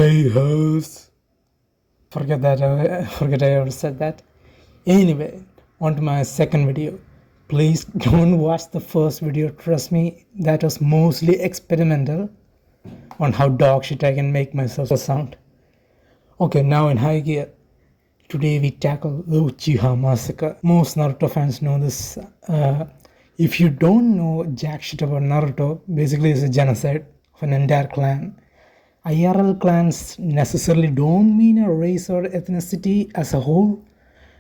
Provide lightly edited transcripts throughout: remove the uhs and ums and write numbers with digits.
Hey host. Forget I ever said that. Anyway, on to my second video. Please don't watch the first video, trust me, that was mostly experimental on how dog shit I can make myself sound. Okay, now in high gear. Today we tackle the Uchiha Massacre. Most Naruto fans know this. If you don't know jack shit about Naruto, basically it's a genocide of an entire clan. IRL clans necessarily don't mean a race or ethnicity as a whole,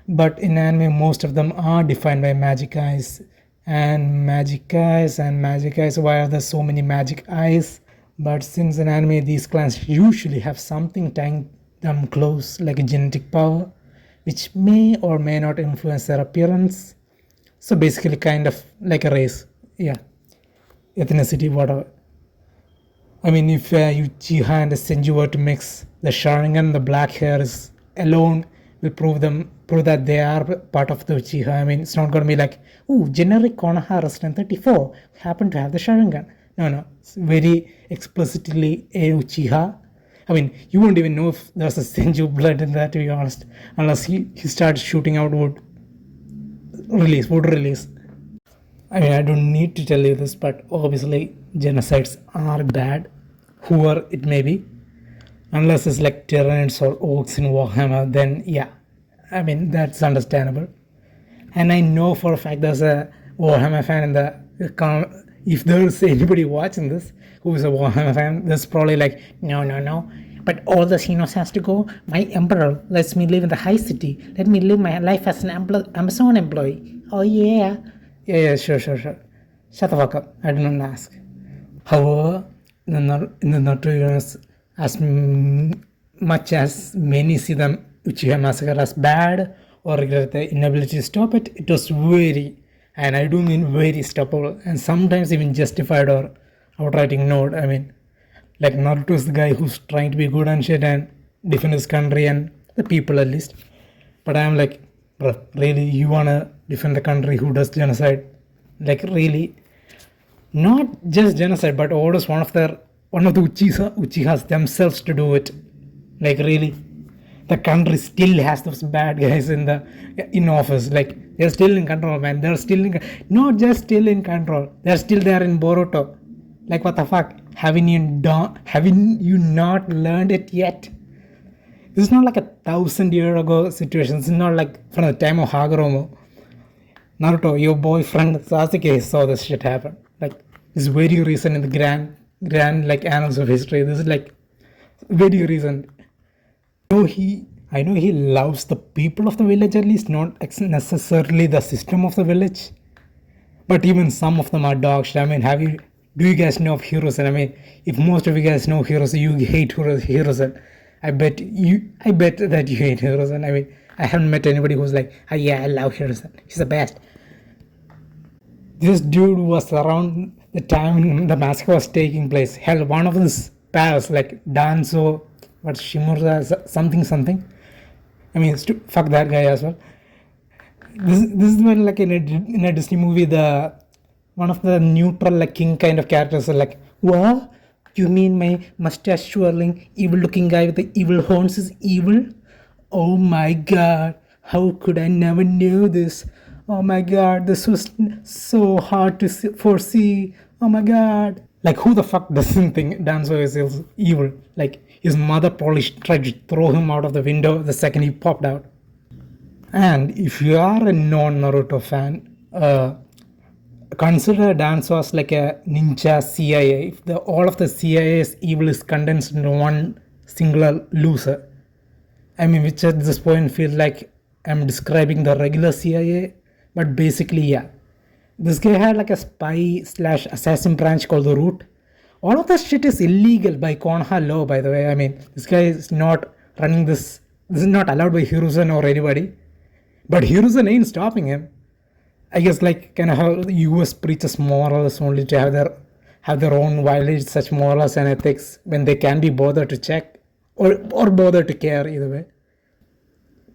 but in anime most of them are defined by magic eyes. And magic eyes and magic eyes, why are there so many magic eyes? But since in anime these clans usually have something tying them close, like a genetic power, which may or may not influence their appearance. So basically kind of like a race. Yeah. Ethnicity, whatever. I mean, if Uchiha and Senju were to mix, the Sharingan, the black hair is alone will prove that they are part of the Uchiha. I mean, it's not gonna be like, ooh, generic Konoha resident 34 happen to have the Sharingan. No, it's very explicitly a Uchiha. I mean, you won't even know if there's a Senju blood in that, to be honest, unless he starts shooting out wood release. I mean, I don't need to tell you this, but obviously genocides are bad, whoever it may be. Unless it's like tyrants or orcs in Warhammer, then yeah, I mean, that's understandable. And I know for a fact there's a Warhammer fan in the if there's anybody watching this who is a Warhammer fan, there's probably like, no. But all the Xenos has to go. My emperor lets me live in the high city. Let me live my life as an Amazon employee. Oh yeah. Yeah, sure. Shut the fuck up. I do not ask. However, in the Naruto universe, as much as many see them Uchiha Massacre as bad or regret the inability to stop it, it was very, and I do mean very stoppable, and sometimes even justified or outright ignored. I mean, like Naruto is the guy who's trying to be good and shit and defend his country and the people at least. But I'm like, bro, really, you wanna defend the country who does genocide? Like really? Not just genocide, but orders one of the Uchihas themselves to do it. Like really? The country still has those bad guys in office. Like they're still in control, man. They're still not just still in control. They're still there in Boruto. Like what the fuck? Haven't you not learned it yet? This is not like 1,000 years ago situation. This is not like from the time of Hagoromo. Naruto, your boyfriend Sasuke saw this shit happen. Like it's very recent in the grand like annals of history. This is like very recent. I know he loves the people of the village at least, not necessarily the system of the village. But even some of them are dog shit. I mean, do you guys know of Hiruzen? I mean, if most of you guys know Hiruzen, you hate Hiruzen. I bet that you hate Hiruzen. I mean, I haven't met anybody who's like, oh yeah, I love Hiruzen. He's the best. This dude was around the time the massacre was taking place. Hell, one of his pals, like Danzo, Shimura, something. I mean, fuck that guy as well. This is when, like in a Disney movie, one of the neutral like king kind of characters are like, what? You mean my mustache swirling, evil looking guy with the evil horns is evil? Oh my god, how could I never know this? Oh my god, this was so hard to foresee. Oh my god. Like who the fuck doesn't think Danzo is evil? Like his mother probably tried to throw him out of the window the second he popped out. And if you are a non-Naruto fan, consider Danzo as like a ninja CIA. If all of the CIA's evil is condensed into one singular loser. I mean, which at this point feels like I'm describing the regular CIA, but basically, yeah. This guy had like a spy/assassin branch called the Root. All of that shit is illegal by Konoha law, by the way. I mean, this guy is not running this. This is not allowed by Hiruzen or anybody. But Hiruzen ain't stopping him. I guess like kind of how the US preaches morals only to have their own violate such morals and ethics when they can be bothered to check or bothered to care either way.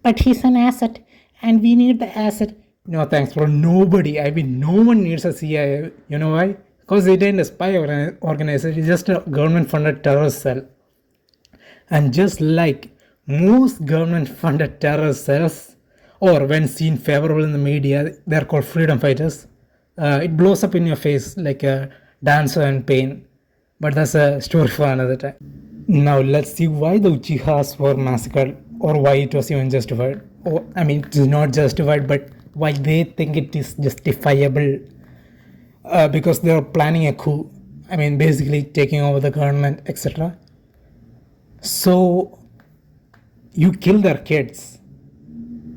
But he's an asset and we need the asset. No thanks bro, nobody. I mean no one needs a CIA. You know why? Because it ain't a spy organization, it's just a government funded terrorist cell. And just like most government funded terror cells, or when seen favorable in the media, they're called freedom fighters. It blows up in your face like a dancer in pain. But that's a story for another time. Now let's see why the Uchihas were massacred or why it was even justified. Or, I mean, it is not justified, but why they think it is justifiable. Because they are planning a coup. I mean, basically taking over the government, etc. So, you kill their kids.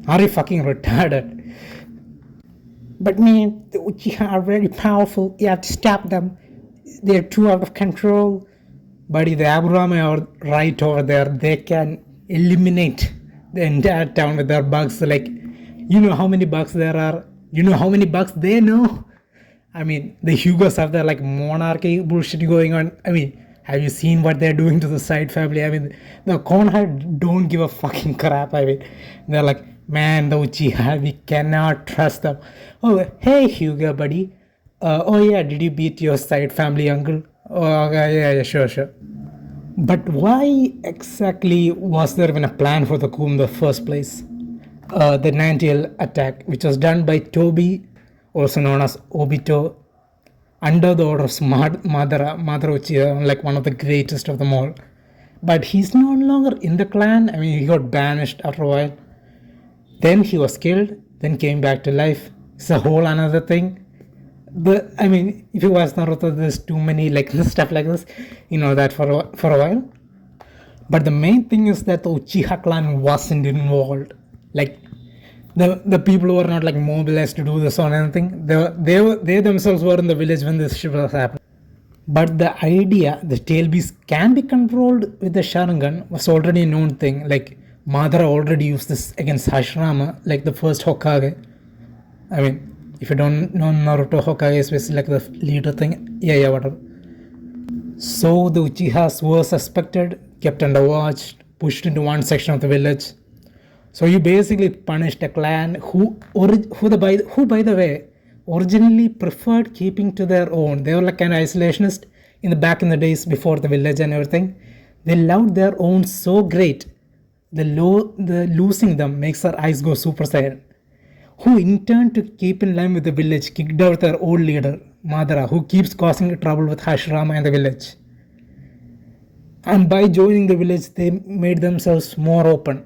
Are you fucking retarded? But man, the Uchiha are very powerful. You have to stop them. They're too out of control. Buddy, the Aburame are right over there. They can eliminate the entire town with their bugs. Like, you know how many bugs there are? You know how many bugs they know? I mean, the Hugos have their like monarchy bullshit going on. I mean, have you seen what they're doing to the side family? I mean, the Konoha don't give a fucking crap. I mean, they're like, man, the Uchiha, we cannot trust them. Oh, hey, Hugo, buddy. Oh, yeah, did you beat your side family uncle? Oh, okay, yeah, sure. But why exactly was there even a plan for the coup in the first place? The 90L attack, which was done by Toby, also known as Obito, under the orders of Madara Uchiha, like one of the greatest of them all. But he's no longer in the clan. I mean, he got banished after a while. Then he was killed, then came back to life. It's a whole another thing. I mean, if you watch Naruto, there's too many like stuff like this. You know that for a while. But the main thing is that the Uchiha clan wasn't involved. Like the people were not like mobilized to do this or anything. They themselves were in the village when this shit was happening. But the idea the tail beast can be controlled with the Sharingan was already a known thing. Like Madara already used this against Hashirama, like the first Hokage. I mean, if you don't know Naruto, Hokage is basically like the leader thing. Yeah, whatever. So the Uchihas were suspected, kept under watch, pushed into one section of the village. So you basically punished a clan who by the way, originally preferred keeping to their own. They were like kind of isolationist in the back in the days before the village and everything. They loved their own so great. The losing them makes their eyes go super saiyan. Who in turn to keep in line with the village kicked out their old leader, Madara, who keeps causing trouble with Hashirama and the village. And by joining the village, they made themselves more open.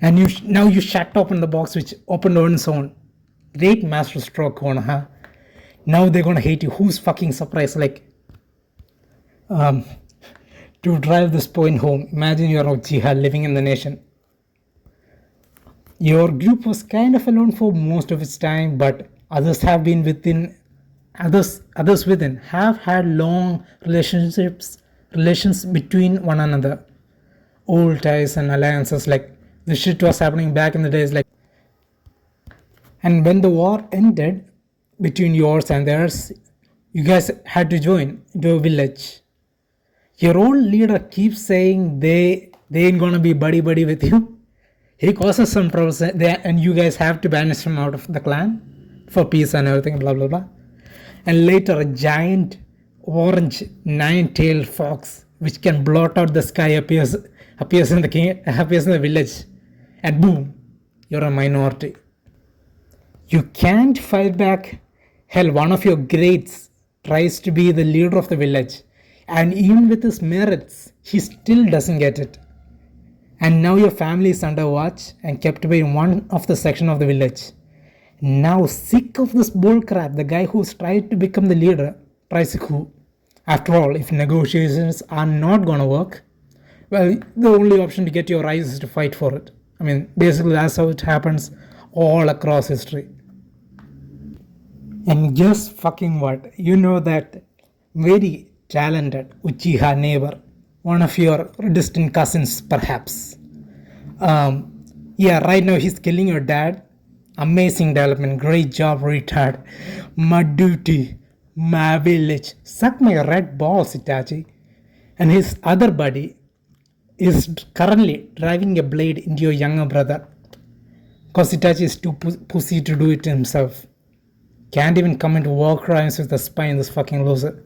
And now you shut open the box which opened on its own. Great master stroke, Konoha. Now they're gonna hate you. Who's fucking surprised? Like, to drive this point home, imagine you're Uchiha living in the nation. Your group was kind of alone for most of its time, but others within have had long relations between one another. Old ties and alliances, like the shit was happening back in the days, like. And when the war ended between yours and theirs, you guys had to join into a village. Your old leader keeps saying they ain't gonna be buddy with you. He causes some troubles there, and you guys have to banish him out of the clan for peace and everything, blah blah blah. And later, a giant orange nine-tailed fox, which can blot out the sky, appears in the village, and boom, you're a minority. You can't fight back. Hell, one of your greats tries to be the leader of the village, and even with his merits, he still doesn't get it. And now your family is under watch and kept away in one of the section of the village. Now, sick of this bullcrap, the guy who's tried to become the leader tries to coup. After all, if negotiations are not gonna work, well, the only option to get your rise is to fight for it. I mean, basically that's how it happens all across history. And guess fucking what? You know that very talented Uchiha neighbor, one of your distant cousins perhaps. Yeah, right now he's killing your dad. Amazing development, great job, retard. My duty, my village. Suck my red balls, Itachi. And his other buddy is currently driving a blade into your younger brother. Cause Itachi is too pussy to do it himself. Can't even commit war crimes with a spy in this fucking loser.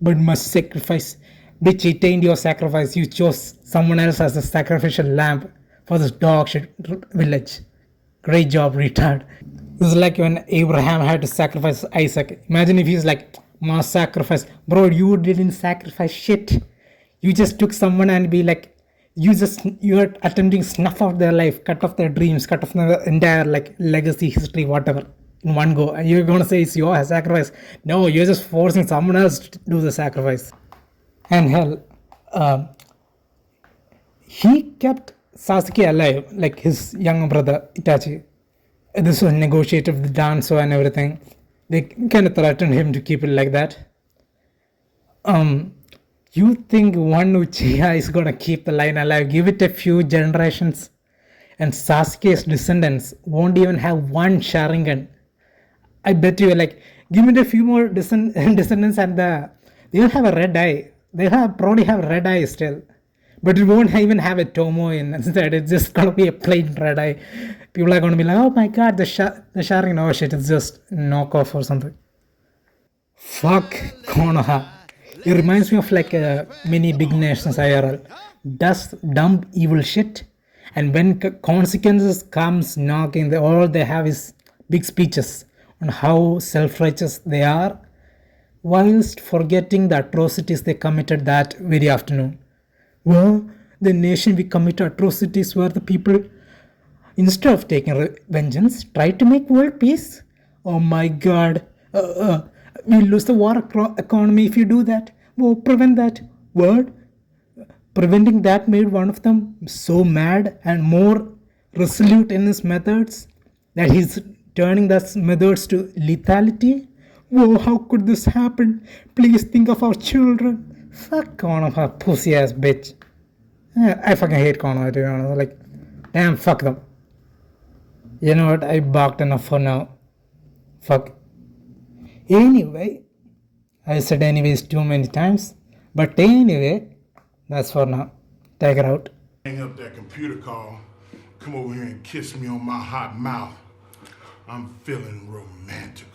But must sacrifice Bitch, it ain't your sacrifice. You chose someone else as a sacrificial lamb for this dog shit village. Great job, retard. This is like when Abraham had to sacrifice Isaac. Imagine if he's like, mass sacrifice. Bro, you didn't sacrifice shit. You just took someone and be like, you're attempting to snuff out their life, cut off their dreams, cut off their entire like legacy, history, whatever, in one go. And you're gonna say it's your sacrifice. No, you're just forcing someone else to do the sacrifice. And hell, uh, he kept Sasuke alive, like his younger brother Itachi. This was negotiated with Danzo and everything. They kind of threatened him to keep it like that. Um, you think one Uchiha is gonna keep the line alive? Give it a few generations, and Sasuke's descendants won't even have one Sharingan. I bet you, like, give it a few more descendants, and they'll have a red eye. They have probably have red eye still, but it won't even have a Tomo in instead. It's just gonna be a plain red eye. People are gonna be like, "Oh my god, the Sharingan! Oh shit, it's just knockoff or something." Fuck Konoha. It reminds me of like a mini big nations IRL. Does dumb evil shit, and when consequences comes knocking, all they have is big speeches on how self-righteous they are, whilst forgetting the atrocities they committed that very afternoon. Well, the nation we commit atrocities were the people, instead of taking vengeance, tried to make world peace. Oh my god. We lose the war economy if you do that. Oh, prevent that. Word. Preventing that made one of them so mad and more resolute in his methods that he's turning those methods to lethality. Whoa, how could this happen? Please think of our children. Fuck Konoha, pussy ass bitch. I fucking hate Konoha, to be honest. Like, damn, fuck them. You know what? I barked enough for now. Fuck. Anyway, I said anyways too many times. But anyway, that's for now. Take it out. Hang up that computer call. Come over here and kiss me on my hot mouth. I'm feeling romantic.